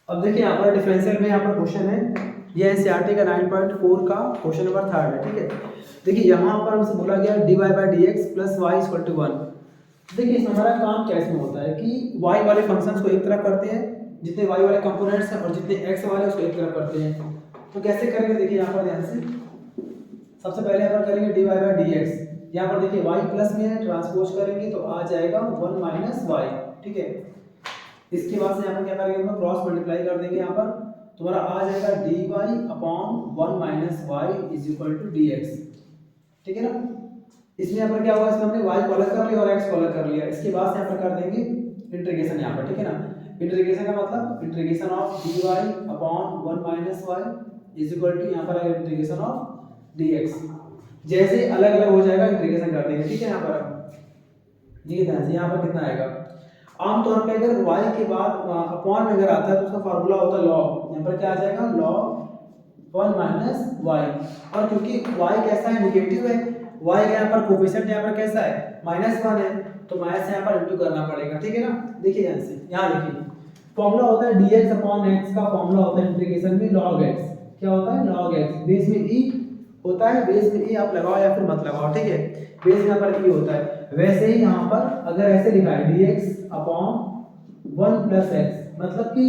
अब देखिए यहाँ पर डिफरेंशियल में यहाँ पर क्वेश्चन है, ये एनसीईआरटी का 9.4 का क्वेश्चन नंबर 3 है। ठीक है, देखिए यहाँ पर हमसे बोला गया dy by D X plus Y equal to 1। देखिए इसमें हमारा काम क्या इसमें होता है कि y वाले फंक्शंस को एक तरफ करते हैं, जितने y वाले कंपोनेंट्स हैं, और जितने x वाले उसको एक तरफ करते हैं। तो कैसे करेंगे, देखिए यहाँ पर ध्यान से सबसे पहले यहाँ पर करेंगे dy बाई डी एक्स। यहाँ पर देखिए y प्लस में है, ट्रांसपोज करेंगे तो आ जाएगा 1 माइनस वाई। ठीक है, इसके बाद से यहाँ पर क्या करेंगे, हम क्रॉस मल्टीप्लाई कर देंगे। यहाँ पर तुम्हारा आ जाएगा dy upon 1 minus Y is equal to D X. ठीक है ना, इसमें यहाँ पर क्या होगा, इसमें हमने y को अलग कर लिया और x को अलग कर लिया। इसके बाद से यहाँ पर कर देंगे इंटीग्रेशन यहाँ पर। ठीक है ना, इंटीग्रेशन का मतलब integration of dy upon 1 minus Y is equal to यहाँ पर आएगा इंटीग्रेशन ऑफ dx। जैसे अलग अलग हो जाएगा इंटीग्रेशन कर देंगे। ठीक है, यहाँ पर देखिए ध्यान से यहाँ पर कितना आएगा। आमतौर पे अगर y के बाद अपॉन में अगर आता है तो उसका फार्मूला होता है लॉग। यहाँ पर क्या आ जाएगा, लॉग 1 माइनस वाई। और क्योंकि y कैसा है, नेगेटिव है, y का यहाँ पर कोफिशिएंट यहाँ पर कैसा है, -1 है, तो माइनस यहाँ पर इंटू करना पड़ेगा। ठीक है ना, देखिए ध्यान से यहाँ देखिए फॉर्मूला होता है dx अपॉन x का फॉर्मूला होता है इंटीग्रेशन में log x। क्या होता है, log x। बेस में e होता है, बेस में e आप लगाओ या फिर मत लगाओ। ठीक है, बेस में यहाँ पर e होता है। वैसे ही यहाँ पर अगर ऐसे लिखा है dx अपॉन 1 प्लस x, मतलब कि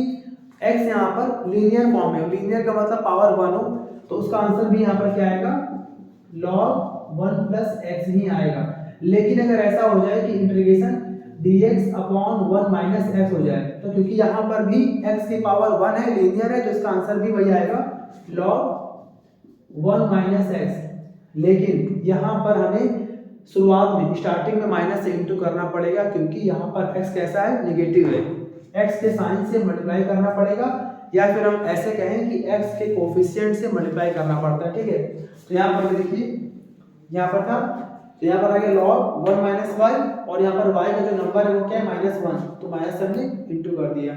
x यहाँ पर लीनियर फॉर्म है, लीनियर का मतलब पावर 1 हो, तो उसका आंसर भी यहाँ पर क्या आएगा, log 1 प्लस x ही आएगा। लेकिन अगर ऐसा हो जाए कि integration dx upon 1 minus x हो जाए, तो क्योंकि यहाँ पर भी x की पावर 1 है, लीनियर है, तो इसका आंसर भी वही आएगा, log 1 माइनस x। लेकिन यहाँ पर हमें शुरुआत में स्टार्टिंग में माइनस से इंटू करना पड़ेगा, क्योंकि यहाँ पर x कैसा है, नेगेटिव है, x के साइन से मल्टीप्लाई करना पड़ेगा, या फिर हम ऐसे कहें कि x के कोफिशिएंट से मल्टीप्लाई करना पड़ता है। ठीक है, तो यहाँ पर देखिए यहाँ पर था, तो यहाँ पर आ गया log 1 माइनस वाई, और यहाँ पर y का जो नंबर है वो क्या है, -1, तो माइनस हमने इंटू कर दिया।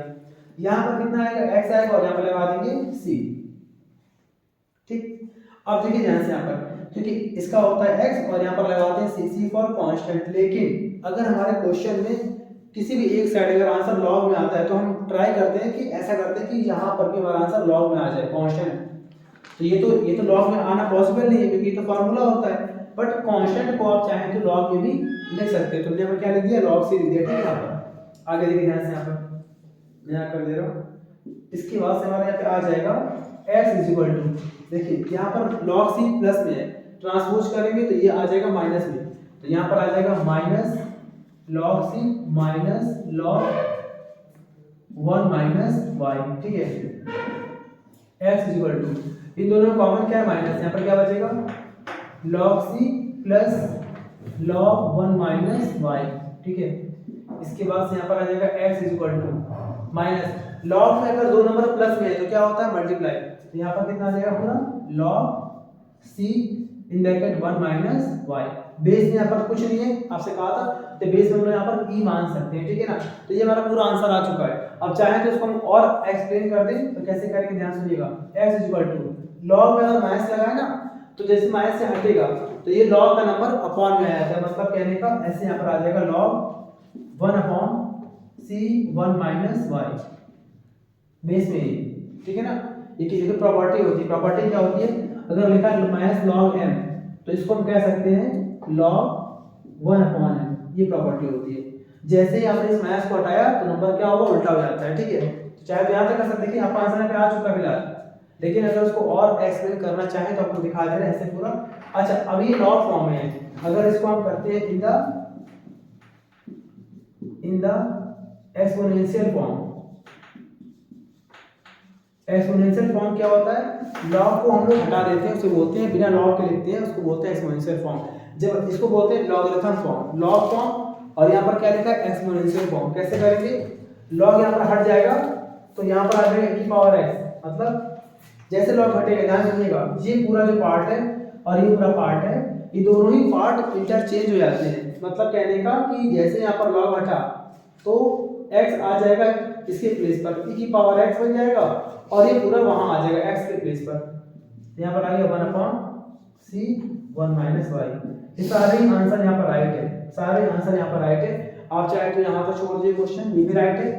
यहाँ पर कितना आएगा, x आएगा, और यहाँ पर लगा देंगे c। ठीक, अब देखिए ध्यान से यहाँ पर, क्योंकि इसका होता है x और यहाँ पर लगाते हैं c फॉर कांस्टेंट। लेकिन अगर हमारे क्वेश्चन में किसी भी एक साइड अगर आंसर लॉग में आता है, तो हम ट्राई करते हैं कि ऐसा करते हैं कि यहाँ पर भी हमारा आंसर लॉग में आ जाए, कांस्टेंट। तो ये तो लॉग में आना पॉसिबल नहीं है, क्योंकि ये तो फार्मूला होता है, बट कांस्टेंट को आप चाहें तो लॉग में भी लिख सकते हैं। तो यहाँ पर क्या लिख दिया, log c लिख दिया। ठीक है, यहाँ पर आगे देखिए ध्यान से, यहाँ पर मैं यहाँ कर दे रहा हूँ। इसके बाद से हमारे यहाँ पे आ जाएगा x इज इक्वल टू, देखिए यहाँ पर log c प्लस में है, ट्रांसपोज करेंगे तो ये आ जाएगा माइनस में, तो यहाँ पर आ जाएगा minus log c minus log 1 minus Y. ठीक है, x इज इक्वल टू, इन दोनों में कॉमन क्या है, माइनस, यहाँ पर क्या बचेगा, log c plus log 1 minus Y. ठीक है, इसके बाद से यहाँ पर आ जाएगा x is equal to minus, log में अगर दो नंबर प्लस में है तो क्या होता है, मल्टीप्लाई, तो यहाँ पर कितना आ जाएगा पूरा, log c in bracket 1 minus Y. Base में यहाँ पर कुछ नहीं है, आपसे कहा था, तो बेस में हम लोग यहाँ पर e मान सकते हैं। ठीक है ना, तो ये हमारा पूरा आंसर आ चुका है। अब चाहे तो इसको हम और एक्सप्लेन कर दें, तो कैसे करेंगे, ध्यान सुनिएगा। x is equal to, log में अगर माइनस लगाए ना, तो जैसे माइनस से हटेगा तो ये log का नंबर अपॉन में आ जाता है, मतलब कहने का ऐसे यहाँ पर आ जाएगा log 1 upon c 1 minus Y, base में ही। ठीक है ना, ये किसी की प्रॉपर्टी होती है। प्रॉपर्टी क्या होती है, अगर लिखा है माइनस log m, तो इसको हम कह सकते हैं log 1 अपॉन m, ये प्रॉपर्टी होती है। जैसे ही आपने इस माइनस को हटाया तो नंबर क्या होगा, उल्टा हो जाता है। ठीक है, तो चाहे तो यहाँ तक कर सकते हैं कि आपका आंसर पे आ चुका फिलहाल, लेकिन अगर उसको और एक्सप्लेन करना चाहे तो आपको दिखा दे रहे हैं ऐसे पूरा। अच्छा, अब ये लॉग फॉर्म में है, अगर इसको हम करते हैं in the exponential form. Exponential form क्या होता है, लॉग को हम लोग हटा देते हैं, उसे बोलते हैं, बिना लॉग के लिखते हैं, उसको बोलते हैं एक्सपोनेंशियल फॉर्म। जब इसको बोलते हैं लॉगरिथम फॉर्म, लॉग फॉर्म, और यहाँ पर क्या लिखा है, एक्सपोनेंशियल फॉर्म। कैसे करेंगे, लॉग यहाँ पर हट जाएगा तो यहाँ पर आ जाएगा e पावर x, मतलब जैसे लॉग हटेगा, ध्यान सुनिएगा, ये पूरा जो पार्ट है और ये पूरा पार्ट है, ये दोनों ही पार्ट इंटरचेंज हो जाते हैं। मतलब कहने का कि जैसे यहाँ पर लॉग हटा तो x आ जाएगा इसके प्लेस पर, e की पावर x बन जाएगा, और ये पूरा वहां आ जाएगा x के प्लेस पर। यहाँ पर आ गया 1 अपॉन c 1 माइनस वाई। ये सारे आंसर यहाँ पर राइट है, सारे आंसर यहाँ पर राइट है। आप चाहे तो यहाँ पर छोड़ दीजिए क्वेश्चन, ये भी राइट है।